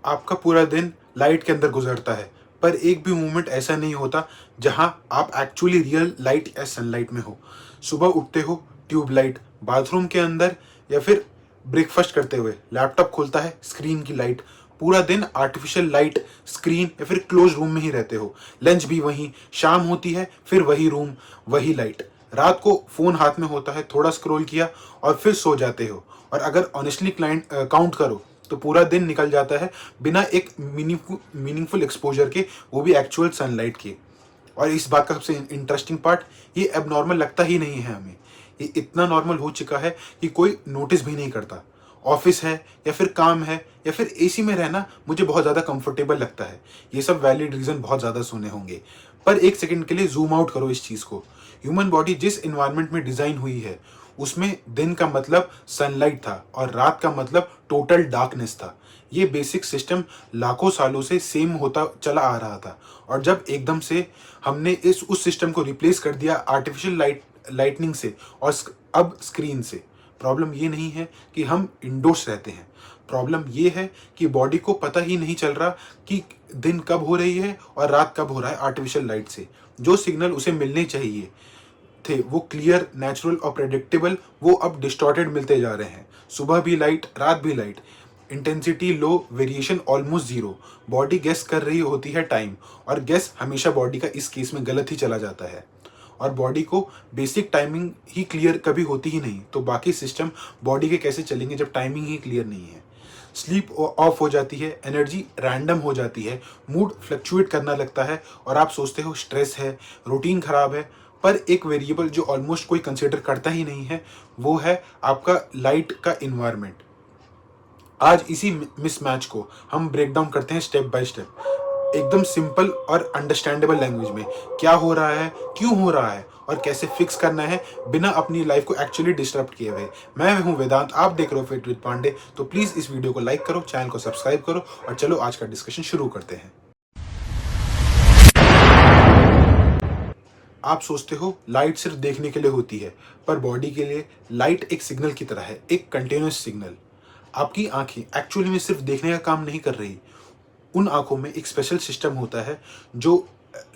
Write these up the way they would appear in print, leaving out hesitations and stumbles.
आपका पूरा दिन लाइट के अंदर गुजरता है, पर एक भी मोमेंट ऐसा नहीं होता जहां आप एक्चुअली रियल लाइट या सनलाइट में हो। सुबह उठते हो ट्यूब लाइट, बाथरूम के अंदर या फिर ब्रेकफास्ट करते हुए लैपटॉप खुलता है स्क्रीन की लाइट। पूरा दिन आर्टिफिशियल लाइट, स्क्रीन या फिर क्लोज रूम में ही रहते हो। लंच भी वहीं, शाम होती है फिर वही रूम, वही लाइट। रात को फोन हाथ में होता है, थोड़ा स्क्रॉल किया और फिर सो जाते हो। और अगर ऑनेस्टली क्लाइंट काउंट करो तो पूरा दिन निकल जाता है बिना एक मीनिंगफुल एक्सपोजर के, वो भी एक्चुअल सनलाइट के। और इस बात का सबसे इंटरेस्टिंग पार्ट, ये अब नॉर्मल लगता ही नहीं है हमें। ये इतना नॉर्मल हो चुका है कि कोई नोटिस भी नहीं करता। ऑफिस है या फिर काम है या फिर एसी में रहना मुझे बहुत ज़्यादा कंफर्टेबल लगता है। ये सब वैलिड रीज़न बहुत ज़्यादा सुने होंगे, पर एक सेकंड के लिए जूम आउट करो इस चीज़ को। ह्यूमन बॉडी जिस इन्वायरमेंट में डिज़ाइन हुई है, उसमें दिन का मतलब सनलाइट था और रात का मतलब टोटल डार्कनेस था। ये बेसिक सिस्टम लाखों सालों से सेम होता चला आ रहा था, और जब एकदम से हमने उस सिस्टम को रिप्लेस कर दिया आर्टिफिशियल लाइटनिंग से और अब स्क्रीन से। प्रॉब्लम ये नहीं है कि हम इंडोर्स रहते हैं, प्रॉब्लम ये है कि बॉडी को पता ही नहीं चल रहा कि दिन कब हो रही है और रात कब हो रहा है। आर्टिफिशियल लाइट से जो सिग्नल उसे मिलने चाहिए थे, वो क्लियर, नेचुरल और प्रेडिक्टेबल, वो अब डिस्टॉर्टेड मिलते जा रहे हैं। सुबह भी लाइट, रात भी light, intensity low, variation almost zero. Body guess कर रही होती है टाइम, और गेस हमेशा बॉडी का इस केस में गलत ही चला जाता है। और बॉडी को बेसिक टाइमिंग ही क्लियर कभी होती ही नहीं, तो बाकी सिस्टम बॉडी के कैसे चलेंगे जब टाइमिंग ही क्लियर नहीं है। स्लीप ऑफ हो जाती है, एनर्जी रैंडम हो जाती है, मूड फ्लक्चुएट करना लगता है और आप सोचते हो स्ट्रेस है, रूटीन खराब है। पर एक वेरिएबल जो ऑलमोस्ट कोई कंसिडर करता ही नहीं है, वो है आपका लाइट का इन्वायरमेंट। आज इसी मिसमैच को हम ब्रेक डाउन करते हैं स्टेप बाय स्टेप, एकदम सिंपल और अंडरस्टैंडेबल लैंग्वेज में। क्या हो रहा है, क्यों हो रहा है और कैसे फिक्स करना है बिना अपनी लाइफ को एक्चुअली डिस्टर्ब किए हुए। मैं हूं वेदांत, आप देख रहे हो फिट विद पांडे। तो प्लीज इस वीडियो को लाइक करो, चैनल को सब्सक्राइब करो और चलो आज का डिस्कशन शुरू करते हैं। आप सोचते हो लाइट सिर्फ देखने के लिए होती है, पर बॉडी के लिए लाइट एक सिग्नल की तरह है, एक कंटिन्यूअस सिग्नल। आपकी आंखें एक्चुअली में सिर्फ देखने का काम नहीं कर रही, उन आंखों में एक स्पेशल सिस्टम होता है जो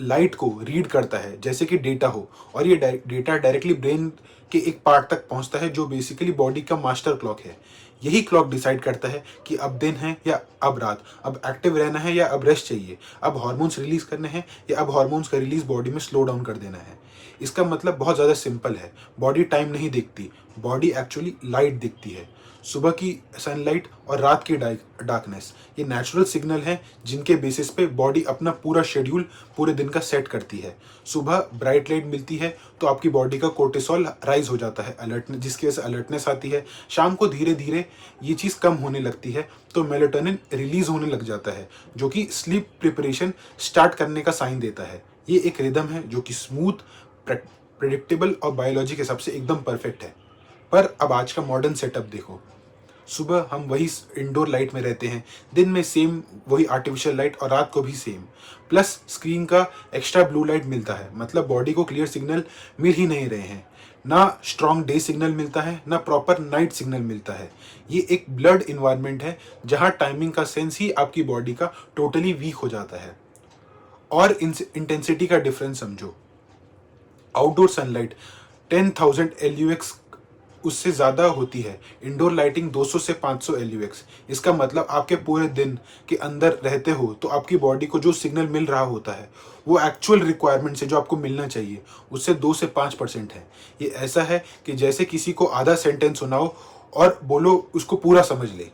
लाइट को रीड करता है जैसे कि डेटा हो, और ये डेटा डायरेक्टली ब्रेन के एक पार्ट तक पहुंचता है जो बेसिकली बॉडी का मास्टर क्लॉक है। यही क्लॉक डिसाइड करता है कि अब दिन है या अब रात, अब एक्टिव रहना है या अब रेस्ट चाहिए, अब हार्मोन्स रिलीज करने हैं या अब हार्मोन्स का रिलीज बॉडी में स्लो डाउन कर देना है। इसका मतलब बहुत ज़्यादा सिंपल है, बॉडी टाइम नहीं देखती, बॉडी एक्चुअली लाइट देखती है। सुबह की सनलाइट और रात की डार्कनेस, ये नेचुरल सिग्नल हैं जिनके बेसिस पे बॉडी अपना पूरा शेड्यूल पूरे दिन का सेट करती है। सुबह ब्राइट लाइट मिलती है तो आपकी बॉडी का कोर्टिसोल राइज हो जाता है, अलर्ट, जिसकी वजह से अलर्टनेस आती है। शाम को धीरे धीरे ये चीज़ कम होने लगती है तो मेलेटोनिन रिलीज होने लग जाता है, जो कि स्लीप प्रिपरेशन स्टार्ट करने का साइन देता है। ये एक रिदम है जो कि स्मूथ, प्रेडिक्टेबल और बायोलॉजी के हिसाब से एकदम परफेक्ट है। पर अब आज का मॉडर्न सेटअप देखो, सुबह हम वही इंडोर लाइट में रहते हैं, दिन में सेम वही आर्टिफिशियल लाइट और रात को भी सेम, प्लस स्क्रीन का एक्स्ट्रा ब्लू लाइट मिलता है। मतलब बॉडी को क्लियर सिग्नल मिल ही नहीं रहे हैं, ना स्ट्रॉन्ग डे सिग्नल मिलता है ना प्रॉपर नाइट सिग्नल मिलता है। ये एक ब्लड इन्वायरमेंट है जहाँ टाइमिंग का सेंस ही आपकी बॉडी का टोटली वीक हो जाता है। और इंटेंसिटी का डिफरेंस समझो, आउटडोर सनलाइट 10,000 LUX उससे ज़्यादा होती है, इंडोर लाइटिंग 200 से 500 LUX। इसका मतलब आपके पूरे दिन के अंदर रहते हो तो आपकी बॉडी को जो सिग्नल मिल रहा होता है वो एक्चुअल रिक्वायरमेंट से जो आपको मिलना चाहिए उससे 2 से 5% है। ये ऐसा है कि जैसे किसी को आधा सेंटेंस सुनाओ और बोलो उसको पूरा समझ ले।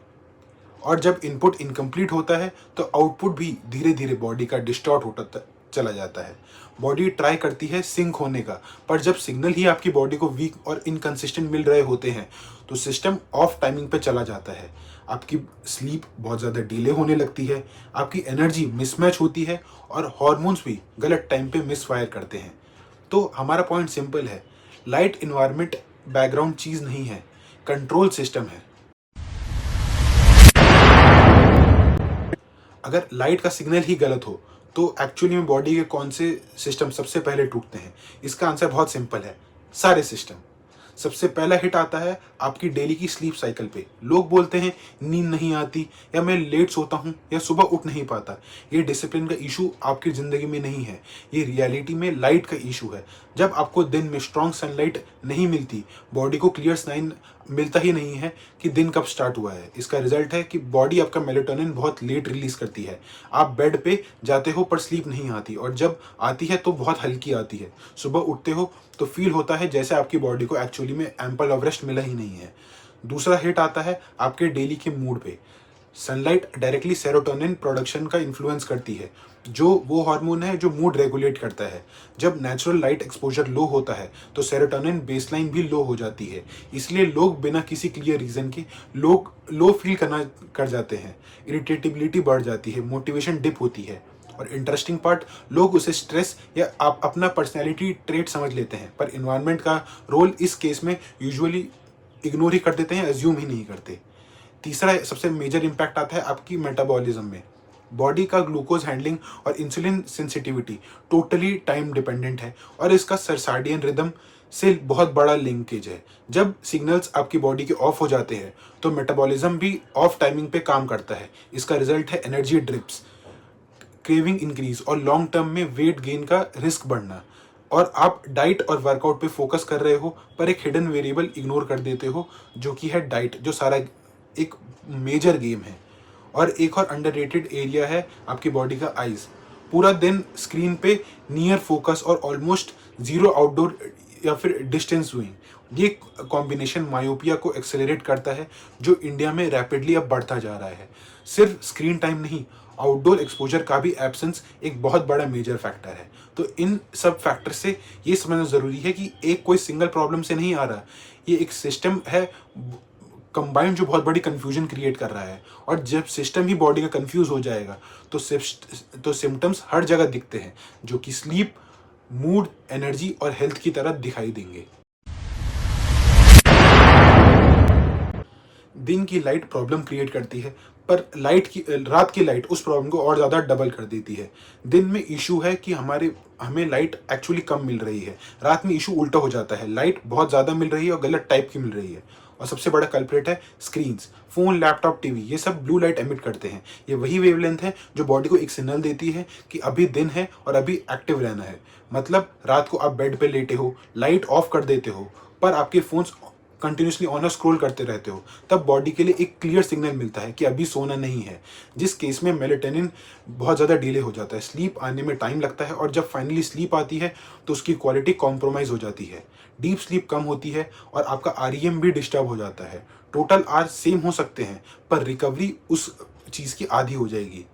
और जब इनपुट इनकम्प्लीट होता है तो आउटपुट भी धीरे धीरे बॉडी का डिस्टॉर्ट होता चला जाता है। बॉडी ट्राई करती है सिंक होने का, पर जब सिग्नल ही आपकी बॉडी को वीक और इनकंसिस्टेंट मिल रहे होते हैं तो सिस्टम ऑफ टाइमिंग पे चला जाता है। आपकी स्लीप बहुत ज़्यादा डिले होने लगती है, आपकी एनर्जी मिसमैच होती है और हॉर्मोन्स भी गलत टाइम पे मिसफायर करते हैं। तो हमारा पॉइंट सिंपल है, लाइट इन्वायरमेंट बैकग्राउंड चीज़ नहीं है, कंट्रोल सिस्टम है। अगर लाइट का सिग्नल ही गलत हो तो एक्चुअली में बॉडी के कौन से सिस्टम सबसे पहले टूटते हैं? इसका आंसर बहुत सिंपल है, सारे सिस्टम। सबसे पहला हिट आता है आपकी डेली की स्लीप साइकिल पे। लोग बोलते हैं नींद नहीं आती, या मैं लेट सोता हूँ, या सुबह उठ नहीं पाता। ये डिसिप्लिन का इशू आपकी ज़िंदगी में नहीं है, ये रियलिटी में लाइट का इशू है। जब आपको दिन में स्ट्रॉन्ग सनलाइट नहीं मिलती, बॉडी को क्लियर साइन मिलता ही नहीं है कि दिन कब स्टार्ट हुआ है। इसका रिजल्ट है कि बॉडी आपका मेलेटोनिन बहुत लेट रिलीज करती है। आप बेड पे जाते हो पर स्लीप नहीं आती, और जब आती है तो बहुत हल्की आती है। सुबह उठते हो तो फील होता है जैसे आपकी बॉडी को एक्चुअली में एम्पल ऑफ रेस्ट मिला ही नहीं है। दूसरा हिट आता है आपके डेली के मूड पे। सनलाइट डायरेक्टली सेरोटोनिन प्रोडक्शन का इन्फ्लुएंस करती है, जो वो हार्मोन है जो मूड रेगुलेट करता है। जब नेचुरल लाइट एक्सपोजर लो होता है तो सेरोटोनिन बेसलाइन भी लो हो जाती है। इसलिए लोग बिना किसी क्लियर रीजन के लोग लो फील करना कर जाते हैं, इरिटेटिबिलिटी बढ़ जाती है, मोटिवेशन डिप होती है। और इंटरेस्टिंग पार्ट, लोग उसे स्ट्रेस या आप अपना पर्सनैलिटी ट्रेट समझ लेते हैं, पर इन्वायरमेंट का रोल इस केस में यूजुअली इग्नोर ही कर देते हैं, एज्यूम ही नहीं करते। तीसरा सबसे मेजर इम्पैक्ट आता है आपकी मेटाबॉलिज्म में। बॉडी का ग्लूकोज हैंडलिंग और insulin sensitivity totally time dependent है, और इसका सर्साडियन रिदम से बहुत बड़ा लिंकेज है। जब सिग्नल्स आपकी बॉडी के ऑफ हो जाते हैं तो मेटाबॉलिज्म भी ऑफ टाइमिंग पे काम करता है। इसका रिजल्ट है एनर्जी ड्रिप्स, क्रेविंग इंक्रीज और लॉन्ग टर्म में वेट गेन का रिस्क बढ़ना। और आप डाइट और वर्कआउट पे फोकस कर रहे हो पर एक हिडन वेरिएबल इग्नोर कर देते हो, जो कि है डाइट, जो सारा एक मेजर गेम है। और एक और अंडररेटेड एरिया है आपकी बॉडी का आइज। पूरा दिन स्क्रीन पे नियर फोकस और ऑलमोस्ट जीरो आउटडोर या फिर डिस्टेंस व्यूइंग, ये कॉम्बिनेशन मायोपिया को एक्सेलरेट करता है, जो इंडिया में रैपिडली अब बढ़ता जा रहा है। सिर्फ स्क्रीन टाइम नहीं, आउटडोर एक्सपोजर का भी एब्सेंस एक बहुत बड़ा मेजर फैक्टर है। तो इन सब फैक्टर से ये समझना ज़रूरी है कि एक कोई सिंगल प्रॉब्लम से नहीं आ रहा, ये एक सिस्टम है कंबाइंड जो बहुत बड़ी कंफ्यूजन क्रिएट कर रहा है। और जब सिस्टम ही बॉडी का कंफ्यूज हो जाएगा तो सिम्टम्स हर जगह दिखते हैं, जो कि स्लीप, मूड, एनर्जी और हेल्थ की तरह दिखाई देंगे। दिन की लाइट प्रॉब्लम क्रिएट करती है, पर रात की लाइट उस प्रॉब्लम को और ज़्यादा डबल कर देती है। दिन में इशू है कि हमें लाइट एक्चुअली कम मिल रही है, रात में इशू उल्टा हो जाता है, लाइट बहुत ज़्यादा मिल रही है और गलत टाइप की मिल रही है। और सबसे बड़ा कल्प्रेट है स्क्रीन्स, फ़ोन, लैपटॉप, टीवी, ये सब ब्लू लाइट एमिट करते हैं। ये वही वेवलेंथ है जो बॉडी को एक सिग्नल देती है कि अभी दिन है और अभी एक्टिव रहना है। मतलब रात को आप बेड पे लेटे हो, लाइट ऑफ कर देते हो, पर आपके फोन्स कंटिन्यूसली ऑन स्क्रॉल करते रहते हो, तब बॉडी के लिए एक क्लियर सिग्नल मिलता है कि अभी सोना नहीं है, जिस केस में मेलेटोनिन बहुत ज़्यादा डिले हो जाता है, स्लीप आने में टाइम लगता है, और जब फाइनली स्लीप आती है तो उसकी क्वालिटी कॉम्प्रोमाइज़ हो जाती है। डीप स्लीप कम होती है और आपका आरईएम भी डिस्टर्ब हो जाता है। टोटल आवर्स सेम हो सकते हैं पर रिकवरी उस चीज़ की आधी हो जाएगी।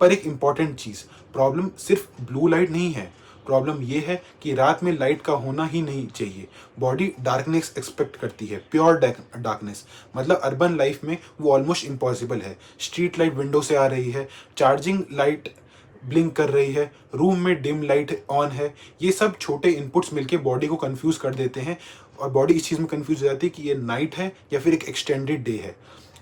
पर एक इम्पॉर्टेंट चीज़, प्रॉब्लम सिर्फ ब्लू लाइट नहीं है, प्रॉब्लम ये है कि रात में लाइट का होना ही नहीं चाहिए। बॉडी डार्कनेस एक्सपेक्ट करती है, प्योर डार्कनेस। मतलब अर्बन लाइफ में वो ऑलमोस्ट इम्पॉसिबल है। स्ट्रीट लाइट विंडो से आ रही है, चार्जिंग लाइट ब्लिंक कर रही है, रूम में डिम लाइट ऑन है। ये सब छोटे इनपुट्स मिलके बॉडी को कंफ्यूज कर देते हैं, और बॉडी इस चीज़ में कंफ्यूज हो जाती है कि ये नाइट है या फिर एक एक्सटेंडेड डे है।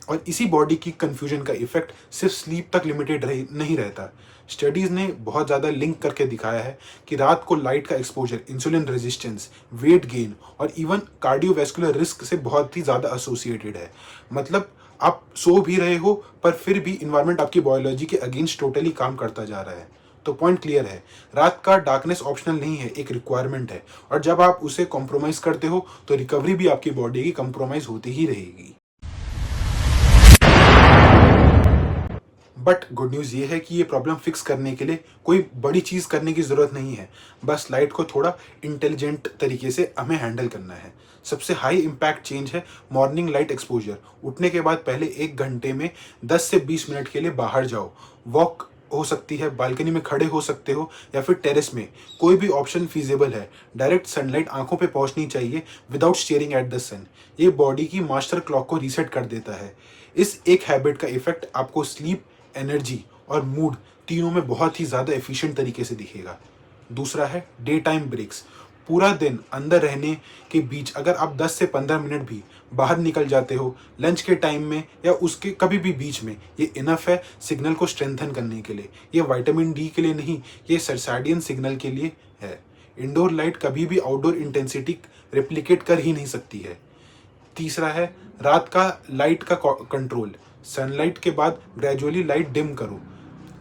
और इसी बॉडी की कंफ्यूजन का इफेक्ट सिर्फ स्लीप तक लिमिटेड नहीं रहता। स्टडीज़ ने बहुत ज़्यादा लिंक करके दिखाया है कि रात को लाइट का exposure insulin resistance, weight gain और इवन कार्डियोवैस्कुलर रिस्क से बहुत ही ज़्यादा एसोसिएटेड है। मतलब आप सो भी रहे हो पर फिर भी इन्वायरमेंट आपकी बायोलॉजी के अगेंस्ट टोटली काम करता जा रहा है। तो पॉइंट क्लियर है, रात का डार्कनेस ऑप्शनल नहीं है, एक रिक्वायरमेंट है। और जब आप उसे कॉम्प्रोमाइज़ करते हो तो रिकवरी भी आपकी बॉडी की कॉम्प्रोमाइज़ होती ही रहेगी। बट गुड न्यूज़ ये है कि ये प्रॉब्लम फिक्स करने के लिए कोई बड़ी चीज़ करने की ज़रूरत नहीं है, बस लाइट को थोड़ा इंटेलिजेंट तरीके से हमें हैंडल करना है। सबसे हाई इम्पैक्ट चेंज है मॉर्निंग लाइट एक्सपोजर। उठने के बाद पहले 1 घंटे में 10 से 20 मिनट के लिए बाहर जाओ। वॉक हो सकती है, बालकनी में खड़े हो सकते हो, या फिर टेरेस में, कोई भी ऑप्शन फीजिबल है। डायरेक्ट सनलाइट आंखों पे पहुंचनी चाहिए विदाउट स्टेयरिंग एट द सन। ये बॉडी की मास्टर क्लॉक को रीसेट कर देता है। इस एक हैबिट का इफेक्ट आपको स्लीप, एनर्जी और मूड तीनों में बहुत ही ज़्यादा एफिशिएंट तरीके से दिखेगा। दूसरा है डे टाइम ब्रेक्स। पूरा दिन अंदर रहने के बीच अगर आप 10 से 15 मिनट भी बाहर निकल जाते हो, लंच के टाइम में या उसके कभी भी बीच में, ये इनफ है सिग्नल को स्ट्रेंथन करने के लिए। ये विटामिन डी के लिए नहीं, ये सर्साडियन सिग्नल के लिए है। इंडोर लाइट कभी भी आउटडोर इंटेंसिटी रेप्लिकेट कर ही नहीं सकती है। तीसरा है रात का लाइट का कंट्रोल। सनलाइट के बाद ग्रेजुअली लाइट डिम करो।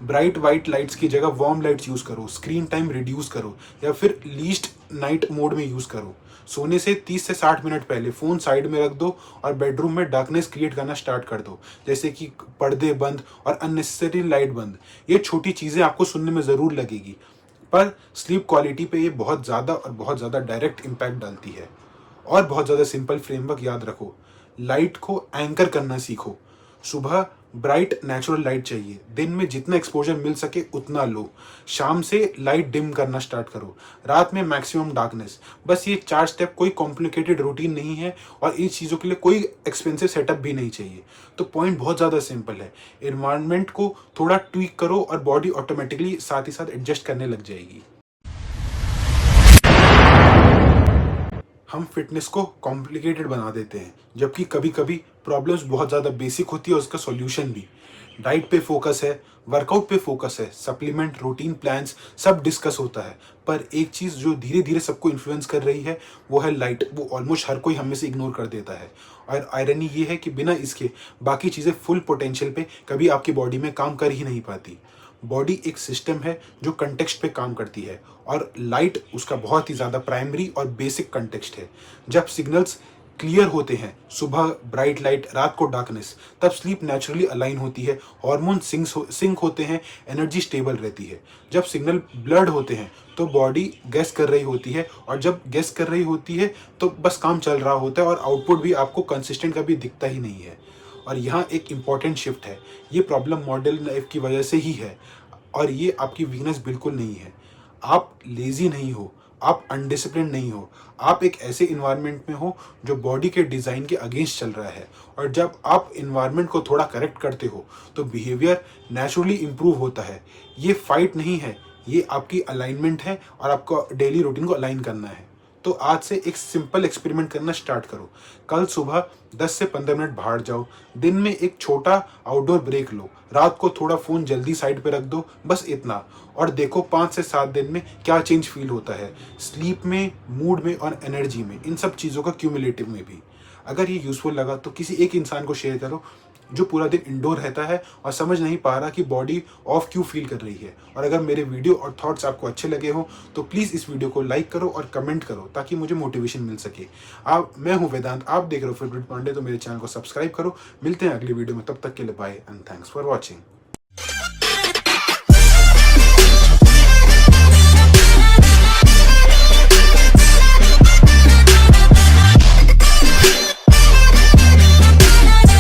ब्राइट वाइट लाइट्स की जगह वार्म लाइट्स यूज़ करो। स्क्रीन टाइम रिड्यूस करो या फिर लीस्ट नाइट मोड में यूज़ करो। सोने से 30 से 60 मिनट पहले फ़ोन साइड में रख दो और बेडरूम में डार्कनेस क्रिएट करना स्टार्ट कर दो, जैसे कि पर्दे बंद और अननेसेसरी लाइट बंद। ये छोटी चीज़ें आपको सुनने में ज़रूर लगेगी, पर स्लीप क्वालिटी पे ये बहुत ज़्यादा और बहुत ज़्यादा डायरेक्ट इम्पैक्ट डालती है। और बहुत ज़्यादा सिंपल फ्रेमवर्क याद रखो, लाइट को एंकर करना सीखो। सुबह ब्राइट नेचुरल लाइट चाहिए, दिन में जितना एक्सपोजर मिल सके उतना लो। शाम से लाइट डिम करना स्टार्ट करो, रात में मैक्सिमम डार्कनेस। बस ये 4 स्टेप, कोई कॉम्प्लिकेटेड रूटीन नहीं है और इन चीज़ों के लिए कोई एक्सपेंसिव सेटअप भी नहीं चाहिए। तो पॉइंट बहुत ज़्यादा सिंपल है, एनवायरनमेंट को थोड़ा ट्वीक करो और बॉडी ऑटोमेटिकली साथ ही साथ एडजस्ट करने लग जाएगी। हम फिटनेस को कॉम्प्लिकेटेड बना देते हैं, जबकि कभी कभी प्रॉब्लम्स बहुत ज़्यादा बेसिक होती है और उसका सॉल्यूशन भी। डाइट पे फोकस है, वर्कआउट पे फोकस है, सप्लीमेंट, रूटीन प्लान्स सब डिस्कस होता है, पर एक चीज़ जो धीरे धीरे सबको इन्फ्लुएंस कर रही है वो है लाइट। वो ऑलमोस्ट हर कोई हम में से इग्नोर कर देता है और आयरनी ये है कि बिना इसके बाकी चीज़ें फुल पोटेंशियल पे कभी आपकी बॉडी में काम कर ही नहीं पाती। बॉडी एक सिस्टम है जो कंटेक्स्ट पे काम करती है और लाइट उसका बहुत ही ज़्यादा प्राइमरी और बेसिक कंटेक्स्ट है। जब सिग्नल्स क्लियर होते हैं, सुबह ब्राइट लाइट, रात को डार्कनेस, तब स्लीप नेचुरली अलाइन होती है, हार्मोन सिंक होते हैं, एनर्जी स्टेबल रहती है। जब सिग्नल ब्लर्ड होते हैं तो बॉडी गेस कर रही होती है और जब गेस कर रही होती है तो बस काम चल रहा होता है और आउटपुट भी आपको कंसिस्टेंट कभी दिखता ही नहीं है। और यहाँ एक इम्पॉर्टेंट शिफ्ट है, ये प्रॉब्लम मॉडर्न लाइफ की वजह से ही है और ये आपकी वीकनेस बिल्कुल नहीं है। आप लेज़ी नहीं हो, आप अनडिसिप्लिन नहीं हो, आप एक ऐसे इन्वायरमेंट में हो जो बॉडी के डिज़ाइन के अगेंस्ट चल रहा है। और जब आप इन्वायरमेंट को थोड़ा करेक्ट करते हो तो बिहेवियर नेचुरली इम्प्रूव होता है। ये फाइट नहीं है, ये आपकी अलाइनमेंट है और आपको डेली रूटीन को अलाइन करना है। तो आज से एक सिंपल एक्सपेरिमेंट करना स्टार्ट करो। कल सुबह 10 से 15 मिनट बाहर जाओ, दिन में एक छोटा आउटडोर ब्रेक लो, रात को थोड़ा फ़ोन जल्दी साइड पे रख दो, बस इतना। और देखो 5 से 7 दिन में क्या चेंज फील होता है, स्लीप में, मूड में और एनर्जी में, इन सब चीज़ों का क्यूमुलेटिव में भी। अगर ये यूज़फुल लगा तो किसी एक इंसान को शेयर करो जो पूरा दिन इंडोर रहता है और समझ नहीं पा रहा कि बॉडी ऑफ क्यों फील कर रही है। और अगर मेरे वीडियो और थॉट्स आपको अच्छे लगे हो तो प्लीज़ इस वीडियो को लाइक करो और कमेंट करो ताकि मुझे मोटिवेशन मिल सके। मैं हूँ वेदांत, आप देख रहे हो फिटबिट पांडे, तो मेरे चैनल को सब्सक्राइब करो। मिलते हैं अगली वीडियो में, तब तक के लिए bye and thanks for watching.